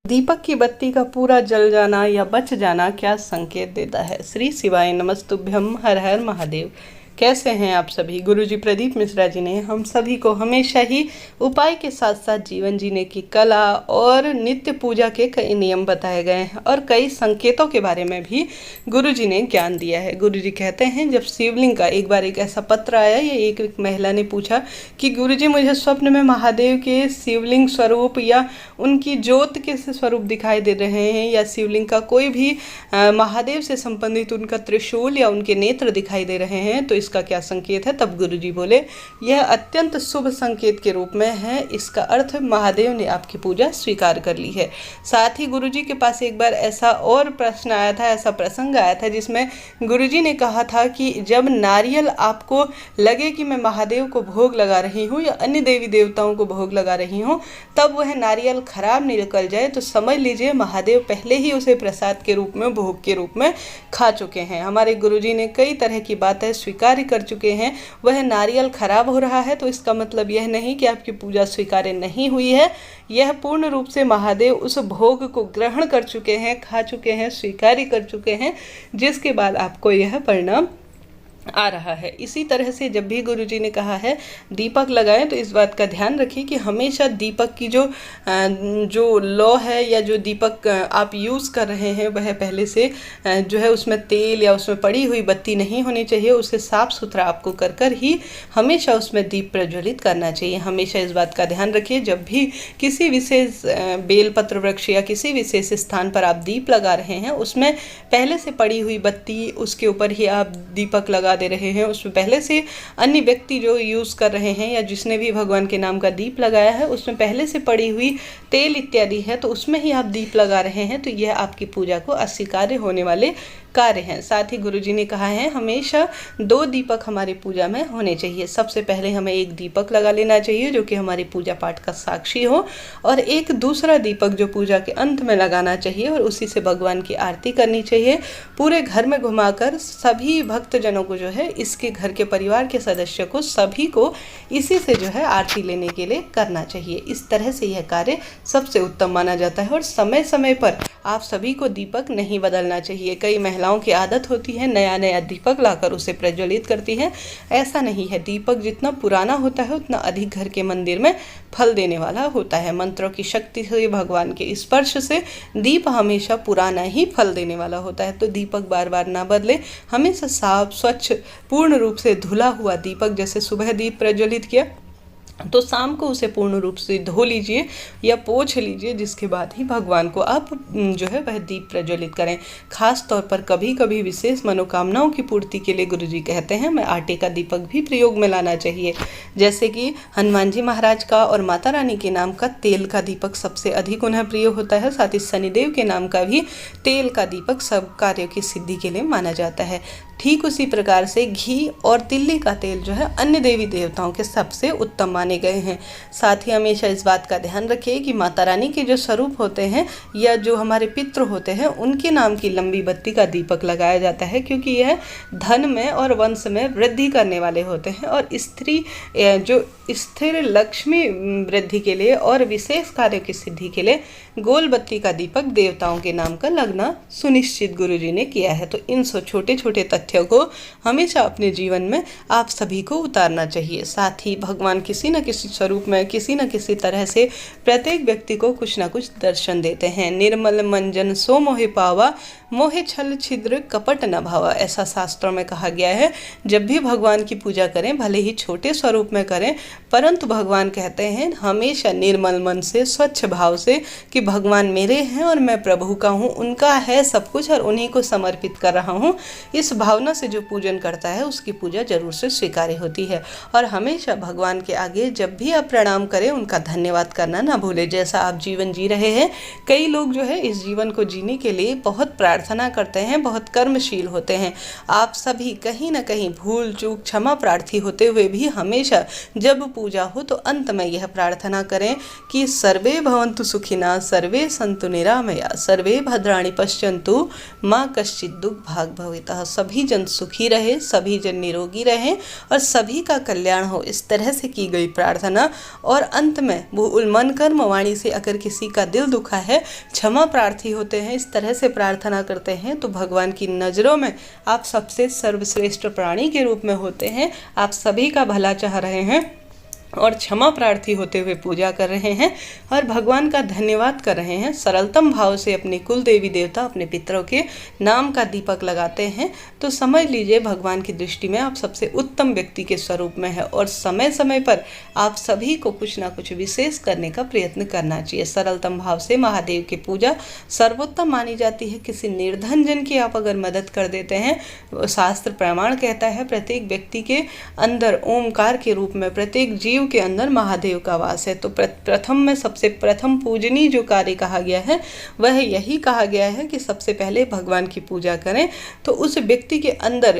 दीपक की बत्ती का पूरा जल जाना या बच जाना क्या संकेत देता है। श्री शिवाय नमस्तुभ्यम, हर हर महादेव। कैसे हैं आप सभी। गुरुजी प्रदीप मिश्रा जी ने हम सभी को हमेशा ही उपाय के साथ साथ जीवन जीने की कला और नित्य पूजा के कई नियम बताए गए हैं और कई संकेतों के बारे में भी गुरुजी ने ज्ञान दिया है। गुरुजी कहते हैं, जब शिवलिंग का एक बार एक ऐसा पत्र आया या एक महिला ने पूछा कि गुरुजी मुझे स्वप्न में महादेव के शिवलिंग स्वरूप या उनकी ज्योत के स्वरूप दिखाई दे रहे हैं या शिवलिंग का कोई भी महादेव से संबंधित उनका त्रिशूल या उनके नेत्र दिखाई दे रहे हैं, तो इसका क्या संकेत है। तब गुरुजी बोले, यह अत्यंत शुभ संकेत के रूप में है। इसका अर्थ महादेव ने आपकी पूजा स्वीकार कर ली है। साथ ही गुरुजी के पास एक बार ऐसा और प्रश्न आया था, ऐसा प्रसंग आया था जिसमें गुरुजी ने कहा था कि जब नारियल आपको लगे कि मैं महादेव को भोग लगा रही हूँ या अन्य देवी देवताओं को भोग लगा रही हूँ, तब वह नारियल खराब निकल जाए तो समझ लीजिए महादेव पहले ही उसे प्रसाद के रूप में, भोग के रूप में खा चुके हैं। हमारे गुरुजी ने कई तरह की बातें स्वीकार कर चुके हैं। वह नारियल खराब हो रहा है तो इसका मतलब यह नहीं कि आपकी पूजा स्वीकार्य नहीं हुई है। यह पूर्ण रूप से महादेव उस भोग को ग्रहण कर चुके हैं, खा चुके हैं, स्वीकार कर चुके हैं, जिसके बाद आपको यह परिणाम आ रहा है। इसी तरह से जब भी गुरुजी ने कहा है दीपक लगाएं, तो इस बात का ध्यान रखिए कि हमेशा दीपक की जो लौ है या जो दीपक आप यूज़ कर रहे हैं वह पहले से जो है उसमें तेल या उसमें पड़ी हुई बत्ती नहीं होनी चाहिए। उसे साफ सुथरा आपको कर कर ही हमेशा उसमें दीप प्रज्वलित करना चाहिए। हमेशा इस बात का ध्यान रखिए, जब भी किसी विशेष बेलपत्र वृक्ष या किसी विशेष स्थान पर आप दीप लगा रहे हैं, उसमें पहले से पड़ी हुई बत्ती, उसके ऊपर ही आप दीपक लगा दे रहे हैं, उसमें पहले से अन्य व्यक्ति जो यूज़ कर रहे हैं या जिसने भी भगवान के नाम का दीप लगाया है उसमें पहले से पड़ी हुई तेल इत्यादि है, तो उसमें ही आप दीप लगा रहे हैं, तो यह आपकी पूजा को अस्वीकार्य होने वाले कार्य हैं। साथ ही गुरुजी ने कहा है हमेशा 2 दीपक हमारी पूजा में होने चाहिए। सबसे पहले हमें एक दीपक लगा लेना चाहिए जो कि हमारी पूजा पाठ का साक्षी हो, और एक दूसरा दीपक जो पूजा के अंत में लगाना चाहिए और उसी से भगवान की आरती करनी चाहिए। पूरे घर में घुमाकर सभी भक्तजनों को जो है, इसके घर के परिवार के सदस्य को, सभी को इसी से जो है आरती लेने के लिए करना चाहिए। इस तरह से यह कार्य सबसे उत्तम माना जाता है। और समय समय पर आप सभी को दीपक नहीं बदलना चाहिए। कई महिलाओं की आदत होती है नया नया दीपक लाकर उसे प्रज्वलित करती है। ऐसा नहीं है, दीपक जितना पुराना होता है उतना अधिक घर के मंदिर में फल देने वाला होता है। मंत्रों की शक्ति से, भगवान के स्पर्श से दीप हमेशा पुराना ही फल देने वाला होता है। तो दीपक बार बार ना बदले, हमेशा साफ, स्वच्छ, पूर्ण रूप से धुला हुआ दीपक, जैसे सुबह दीप प्रज्वलित किया तो शाम को उसे पूर्ण रूप से धो लीजिए या पोंछ लीजिए, जिसके बाद ही भगवान को आप जो है वह दीप प्रज्वलित करें। खास तौर पर कभी कभी विशेष मनोकामनाओं की पूर्ति के लिए गुरुजी कहते हैं मैं आटे का दीपक भी प्रयोग में लाना चाहिए। जैसे कि हनुमान जी महाराज का और माता रानी के नाम का तेल का दीपक सबसे अधिक उन्हें प्रिय होता है। साथ ही शनिदेव के नाम का भी तेल का दीपक सब कार्यों की सिद्धि के लिए माना जाता है। ठीक उसी प्रकार से घी और तिल्ली का तेल जो है अन्य देवी देवताओं के सबसे उत्तम माने गए हैं। साथ ही हमेशा इस बात का ध्यान रखिए कि माता रानी के जो स्वरूप होते हैं या जो हमारे पितृ होते हैं उनके नाम की लंबी बत्ती का दीपक लगाया जाता है, क्योंकि यह धन में और वंश में वृद्धि करने वाले होते हैं और स्त्री जो स्थिर लक्ष्मी वृद्धि के लिए और विशेष कार्य की सिद्धि के लिए गोल बत्ती का दीपक देवताओं के नाम का लगना सुनिश्चित गुरुजी ने किया है। तो इन छोटे छोटे तथ्यों को हमेशा अपने जीवन में आप सभी को उतारना चाहिए। साथ ही भगवान किसी न किसी स्वरूप में, किसी न किसी तरह से प्रत्येक व्यक्ति को कुछ ना कुछ दर्शन देते हैं। निर्मल मंजन सो मोहि पावा, मोहे छल छिद्र कपट न भावा, ऐसा शास्त्रों में कहा गया है। जब भी भगवान की पूजा करें, भले ही छोटे स्वरूप में करें, परंतु भगवान कहते हैं हमेशा निर्मल मन से, स्वच्छ भाव से कि भगवान मेरे हैं और मैं प्रभु का हूँ, उनका है सब कुछ और उन्हीं को समर्पित कर रहा हूँ। इस भावना से जो पूजन करता है उसकी पूजा जरूर से स्वीकार्य होती है। और हमेशा भगवान के आगे जब भी आप प्रणाम करें उनका धन्यवाद करना ना भूलें। जैसा आप जीवन जी रहे हैं, कई लोग जो है इस जीवन को जीने के लिए बहुत प्रार्थना प्रार्थना करते हैं बहुत कर्मशील होते हैं। आप सभी कहीं ना कहीं भूल चूक क्षमा प्रार्थी होते हुए भी हमेशा जब पूजा हो तो अंत में यह प्रार्थना करें कि सर्वे भवन्तु सुखिनः, सर्वे सन्तु निरामया, सर्वे भद्राणि पश्यन्तु, माँ कश्चित् दुःख भाग् भवेतः। सभी जन सुखी रहे, सभी जन निरोगी रहें और सभी का कल्याण हो, इस तरह से की गई प्रार्थना। और अंत में वो मन कर्म वाणी से अगर किसी का दिल दुखा है, क्षमा प्रार्थी होते हैं, इस तरह से प्रार्थना करते हैं तो भगवान की नज़रों में आप सबसे सर्वश्रेष्ठ प्राणी के रूप में होते हैं। आप सभी का भला चाह रहे हैं और क्षमा प्रार्थी होते हुए पूजा कर रहे हैं और भगवान का धन्यवाद कर रहे हैं। सरलतम भाव से अपने कुल देवी देवता, अपने पितरों के नाम का दीपक लगाते हैं तो समझ लीजिए भगवान की दृष्टि में आप सबसे उत्तम व्यक्ति के स्वरूप में है। और समय समय पर आप सभी को कुछ ना कुछ विशेष करने का प्रयत्न करना चाहिए। सरलतम भाव से महादेव की पूजा सर्वोत्तम मानी जाती है। किसी निर्धन जन की आप अगर मदद कर देते हैं, शास्त्र प्रमाण कहता है प्रत्येक व्यक्ति के अंदर ओमकार के रूप में प्रत्येक जीव के अंदर महादेव का वास है। तो प्रथम में सबसे प्रथम पूजनीय जो कार्य कहा गया है वह यही कहा गया है कि सबसे पहले भगवान की पूजा करें। तो उस व्यक्ति के अंदर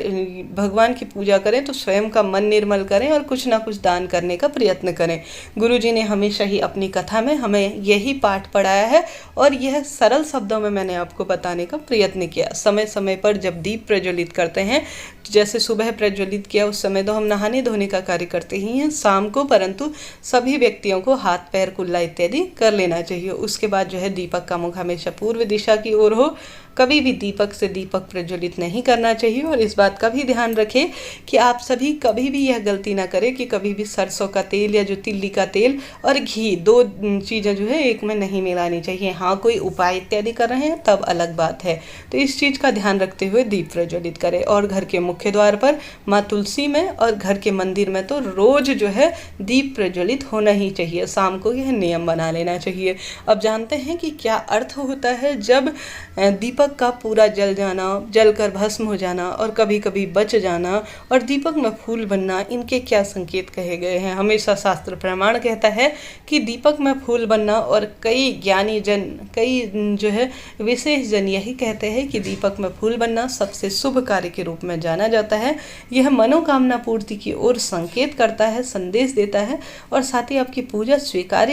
भगवान की पूजा करें तो स्वयं का मन निर्मल करें और कुछ ना कुछ दान करने का प्रयत्न करें। गुरु जी ने हमेशा ही अपनी कथा में हमें यही पाठ पढ़ाया है और यह सरल शब्दों में मैंने आपको बताने का प्रयत्न किया। समय समय पर जब दीप प्रज्वलित करते हैं, जैसे सुबह प्रज्वलित किया उस समय तो हम नहाने धोने का कार्य करते ही हैं, शाम को परंतु सभी व्यक्तियों को हाथ पैर कुल्ला इत्यादि कर लेना चाहिए। उसके बाद जो है दीपक का मुख हमेशा पूर्व दिशा की ओर हो। कभी भी दीपक से दीपक प्रज्वलित नहीं करना चाहिए। और इस बात का भी ध्यान रखें कि आप सभी कभी भी यह गलती ना करें कि कभी भी सरसों का तेल या जो तिल्ली का तेल और घी, दो चीज़ें जो है एक में नहीं मिलानी चाहिए। हाँ, कोई उपाय इत्यादि कर रहे हैं तब अलग बात है, तो इस चीज़ का ध्यान रखते हुए दीप प्रज्वलित करें। और घर के मुख्य द्वार पर, माँ तुलसी में और घर के मंदिर में तो रोज जो है दीप प्रज्वलित होना ही चाहिए। शाम को यह नियम बना लेना चाहिए। अब जानते हैं कि क्या अर्थ होता है जब दीपक का पूरा जल जाना, जलकर भस्म हो जाना और कभी कभी बच जाना और दीपक में फूल बनना, इनके क्या संकेत कहे गए हैं। हमेशा शास्त्र प्रमाण कहता है कि दीपक में फूल बनना, और कई ज्ञानी जन, कई जो है विशेष जन यही कहते हैं कि दीपक में फूल बनना सबसे शुभ कार्य के रूप में जाना जाता है। यह मनोकामना पूर्ति की ओर संकेत करता है, संदेश देता है और साथ ही आपकी पूजा स्वीकार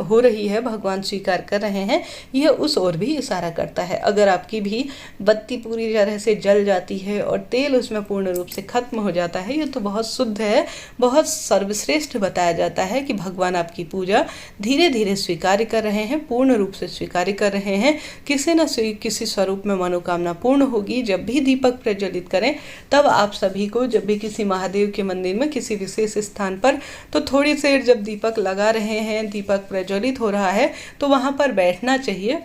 हो रही है, भगवान स्वीकार कर रहे हैं, यह उस ओर भी इशारा करता है। अगर आपकी भी बत्ती पूरी तरह से जल जाती है और तेल उसमें पूर्ण रूप से खत्म हो जाता है, ये तो बहुत शुद्ध है, बहुत सर्वश्रेष्ठ बताया जाता है कि भगवान आपकी पूजा धीरे धीरे स्वीकार कर रहे हैं, पूर्ण रूप से स्वीकार कर रहे हैं। किसी न किसी स्वरूप में मनोकामना पूर्ण होगी। जब भी दीपक प्रज्वलित करें तब आप सभी को, जब भी किसी महादेव के मंदिर में किसी विशेष स्थान पर, तो थोड़ी देर जब दीपक लगा रहे हैं, दीपक प्रज्वलित हो रहा है, तो वहाँ पर बैठना चाहिए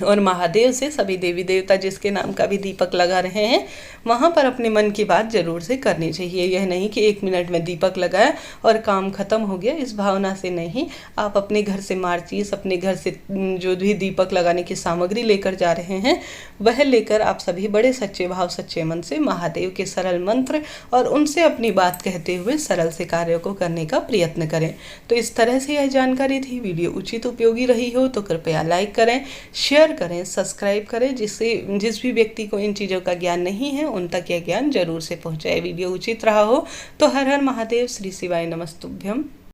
और महादेव से, सभी देवी देवता जिसके नाम का भी दीपक लगा रहे हैं, वहाँ पर अपने मन की बात जरूर से करनी चाहिए। यह नहीं कि 1 मिनट में दीपक लगाया और काम खत्म हो गया, इस भावना से नहीं। आप अपने घर से माचिस, अपने घर से जो भी दीपक लगाने की सामग्री लेकर जा रहे हैं, वह लेकर आप सभी बड़े सच्चे भाव, सच्चे मन से महादेव के सरल मंत्र और उनसे अपनी बात कहते हुए सरल से कार्यों को करने का प्रयत्न करें। तो इस तरह से यह जानकारी थी। वीडियो उचित उपयोगी रही हो तो कृपया लाइक करें, शेयर करें, सब्सक्राइब करें, जिससे जिस भी व्यक्ति को इन चीज़ों का ज्ञान नहीं है उन तक यह ज्ञान जरूर से पहुंचाए। वीडियो उचित रहा हो तो हर हर महादेव, श्री शिवाय नमस्तुभ्यम।